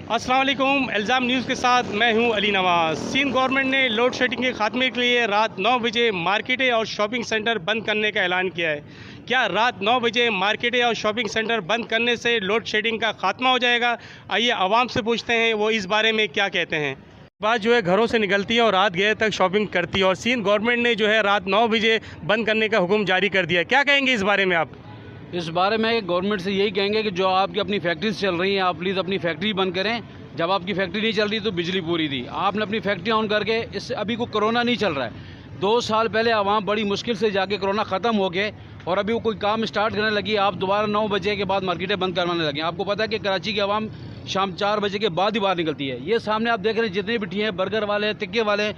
अस्सलाम वालेकुम। इल्ज़ाम न्यूज़ के साथ मैं हूं अली नवाज़। सिंध गवर्नमेंट ने लोड शेडिंग के खात्मे के लिए रात 9 बजे मार्केटें और शॉपिंग सेंटर बंद करने का ऐलान किया है। क्या रात 9 बजे मार्केटें और शॉपिंग सेंटर बंद करने से लोड शेडिंग का खात्मा हो जाएगा? आइए आवाम से पूछते हैं वो इस बारे में क्या कहते हैं। बात जो है घरों से निकलती है और रात गए तक शॉपिंग करती है और सिंध गवर्नमेंट ने जो है रात 9 बजे बंद करने का हुक्म जारी कर दिया है। क्या कहेंगे इस बारे में आप? इस बारे में गवर्नमेंट से यही कहेंगे कि जो आपकी अपनी फैक्ट्रीज चल रही हैं, आप प्लीज़ अपनी फैक्ट्री बंद करें। जब आपकी फैक्ट्री नहीं चल रही तो बिजली पूरी दी, आपने अपनी फैक्ट्री ऑन करके, इससे अभी को कोरोना नहीं चल रहा है। 2 साल पहले आवाम बड़ी मुश्किल से जाके कोरोना ख़त्म हो गए और अभी वो कोई काम स्टार्ट करने लगी, आप दोबारा 9 बजे के बाद मार्केटें बंद करवाने लगे। आपको पता है कि कराची की आवाम शाम 4 बजे के बाद ही बाहर निकलती है। ये सामने आप देख रहे हैं जितने भी हैं, बर्गर वाले, तिक्के वाले,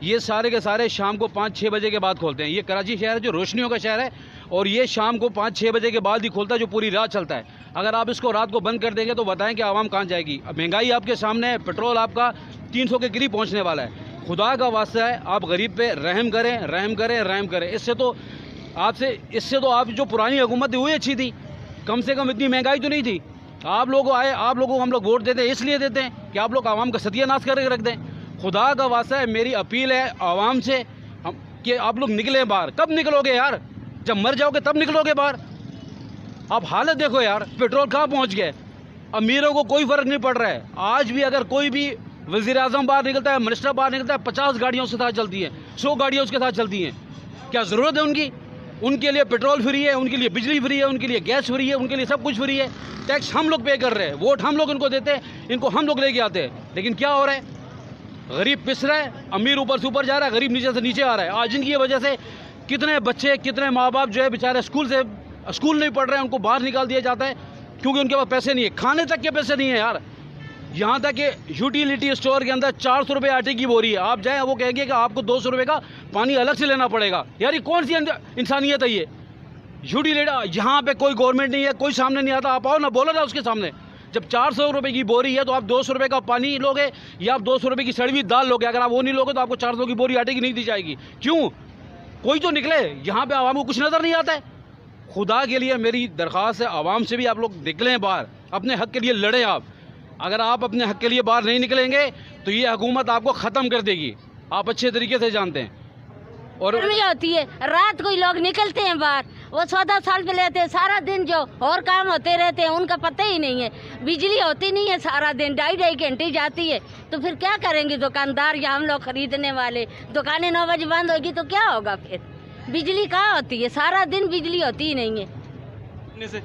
ये सारे के सारे शाम को 5-6 बजे के बाद खोलते हैं। ये कराची शहर है जो रोशनियों का शहर है और ये शाम को 5-6 बजे के बाद ही खोलता है, जो पूरी रात चलता है। अगर आप इसको रात को बंद कर देंगे तो बताएं कि आवाम कहाँ जाएगी। अब महंगाई आपके सामने है, पेट्रोल आपका 300 के करीब पहुँचने वाला है। खुदा का वास्ता है, आप गरीब पे रहम करें, रहम करें, रहम करें। इससे तो आप जो पुरानी हुकूमत थी वही अच्छी थी, कम से कम इतनी महंगाई तो नहीं थी। आप लोगों को हम लोग वोट देते हैं, इसलिए देते हैं कि आप लोग आवाम का सत्यानाश करके रख दें। खुदा का वास्ता है, मेरी अपील है आवाम से कि आप लोग निकले बाहर। कब निकलोगे यार? जब मर जाओगे तब निकलोगे बाहर। आप हालत देखो यार, पेट्रोल कहाँ पहुँच गया। अमीरों को कोई फ़र्क नहीं पड़ रहा है। आज भी अगर कोई भी वज़ीर आज़म बाहर निकलता है, मिनिस्टर बाहर निकलता है, 50 गाड़ियाँ उसके साथ चलती हैं, 100 गाड़ियाँ उसके साथ चलती हैं। क्या ज़रूरत है उनकी? उनके लिए पेट्रोल फ्री है, उनके लिए बिजली फ्री है, उनके लिए गैस फ्री है, उनके लिए सब कुछ फ्री है। टैक्स हम लोग पे कर रहे हैं, वोट हम लोग इनको देते हैं, इनको हम लोग लेके आते हैं। लेकिन क्या हो रहा है? गरीब पिस रहा है, अमीर ऊपर से ऊपर जा रहा है, गरीब नीचे से नीचे आ रहा है। आज इनकी वजह से कितने बच्चे, कितने माँ बाप जो है बेचारे स्कूल नहीं पढ़ रहे हैं, उनको बाहर निकाल दिया जाता है क्योंकि उनके पास पैसे नहीं है। खाने तक के पैसे नहीं है यार। यहाँ तक कि यूटिलिटी स्टोर के अंदर 400 रुपये आटे की बोरी है, आप जाएँ वो कहेंगे कि आपको 200 रुपये का पानी अलग से लेना पड़ेगा। यार ये कौन सी इंसानियत है ये? यूटिलिटी यहाँ पे कोई गवर्नमेंट नहीं है, कोई सामने नहीं आता। आप आओ ना, बोलो ना उसके सामने। जब 400 रुपये की बोरी है तो आप 200 रुपये का पानी लोगे या आप 200 रुपये की सड़ी हुई दाल लोगे। अगर आप वो नहीं लोगे तो आपको 400 की बोरी आटे की नहीं दी जाएगी। क्यों? कोई तो निकले। यहाँ पे आवाम को कुछ नज़र नहीं आता है। खुदा के लिए मेरी दरख्वास्त है, आवाम से भी आप लोग निकलें बाहर, अपने हक़ के लिए लड़ें आप। अगर आप अपने हक़ के लिए बाहर नहीं निकलेंगे तो ये हुकूमत आपको ख़त्म कर देगी, आप अच्छे तरीके से जानते हैं। और गर्मी होती है, रात को ही लोग निकलते हैं बाहर, वो 14 साल पे लेते हैं, सारा दिन जो और काम होते रहते हैं उनका पता ही नहीं है। बिजली होती नहीं है, सारा दिन 2.5 घंटे जाती है, तो फिर क्या करेंगे दुकानदार या हम लोग खरीदने वाले? दुकानें 9 बजे बंद होगी तो क्या होगा फिर? बिजली कहाँ होती है? सारा दिन बिजली होती ही नहीं है।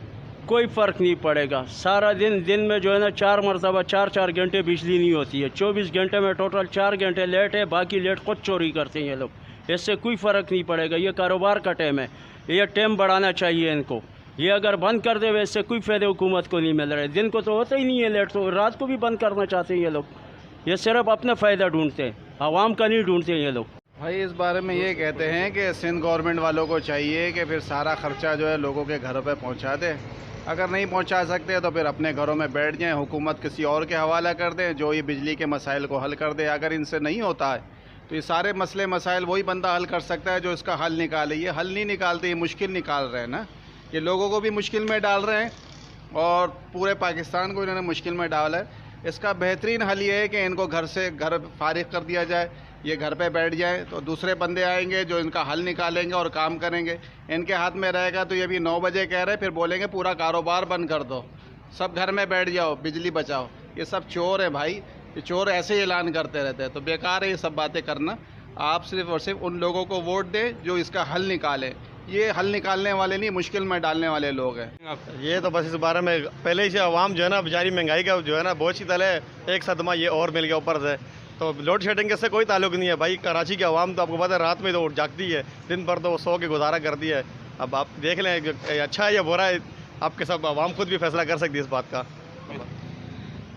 कोई फ़र्क नहीं पड़ेगा। सारा दिन में जो है ना 4 घंटे बिजली नहीं होती है। 24 घंटे में टोटल 4 घंटे लेट है, बाकी लेट खुद चोरी करते हैं ये लोग। इससे कोई फ़र्क नहीं पड़ेगा। ये कारोबार का टाइम है, ये टाइम बढ़ाना चाहिए इनको। ये अगर बंद कर दे वैसे कोई फ़ायदा हुकूमत को नहीं मिल रहा है। दिन को तो होता ही नहीं है लेट, तो रात को भी बंद करना चाहते हैं ये लोग। ये सिर्फ अपना फ़ायदा ढूंढते हैं, आवाम का नहीं ढूंढते हैं ये लोग। भाई इस बारे में ये कहते हैं कि सिंध गवर्नमेंट वालों को चाहिए कि फिर सारा ख़र्चा जो है लोगों के घरों पे पहुंचा दे। अगर नहीं पहुंचा सकते तो फिर अपने घरों में बैठ जाएं, हुकूमत किसी और के हवाला कर दें जो ये बिजली के मसाइल को हल कर दे। अगर इनसे नहीं होता है तो ये सारे मसले मसाइल वही बंदा हल कर सकता है जो इसका हल निकाले। ये हल नहीं निकालते, ये मुश्किल निकाल रहे हैं ना। ये लोगों को भी मुश्किल में डाल रहे हैं और पूरे पाकिस्तान को इन्होंने मुश्किल में डाला है। इसका बेहतरीन हल ये है कि इनको घर फारिग कर दिया जाए, ये घर पे बैठ जाए तो दूसरे बंदे आएंगे जो इनका हल निकालेंगे और काम करेंगे। इनके हाथ में रहेगा तो ये भी 9 बजे कह रहे, फिर बोलेंगे पूरा कारोबार बंद कर दो, सब घर में बैठ जाओ, बिजली बचाओ। ये सब चोर है भाई, ये चोर ऐसे ही ऐलान करते रहते हैं। तो बेकार है ये सब बातें करना। आप सिर्फ और सिर्फ उन लोगों को वोट दें जो इसका हल निकालें। ये हल निकालने वाले नहीं, मुश्किल में डालने वाले लोग हैं। ये तो बस इस बारे में पहले ही से आवाम जो है ना बेचारी महंगाई का जो है ना बहुत सी तले एक सदमा ये और मिल गया ऊपर से। तो लोड शेडिंग से कोई ताल्लुक नहीं है भाई। कराची की आवाम तो आपको पता है रात में तो जागती है, दिन भर तो वो सो के गुजारा करती है। अब आप देख लें अच्छा है या बुरा है, आपके सब आवाम खुद भी फैसला कर सकती है इस बात का।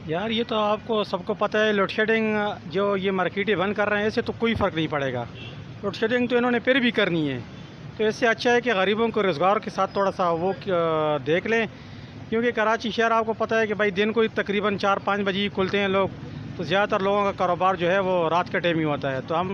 यार ये तो आपको सबको पता है, लोड शेडिंग जो ये मार्केटें बंद कर रहे हैं इससे तो कोई फ़र्क नहीं पड़ेगा। लोड शेडिंग तो इन्होंने फिर भी करनी है, तो इससे अच्छा है कि गरीबों को रोज़गार के साथ थोड़ा सा वो देख लें। क्योंकि कराची शहर आपको पता है कि भाई दिन को तकरीबन 4-5 बजे ही खुलते हैं लोग, तो ज़्यादातर लोगों का कारोबार जो है वो रात के टाइम ही होता है। तो हम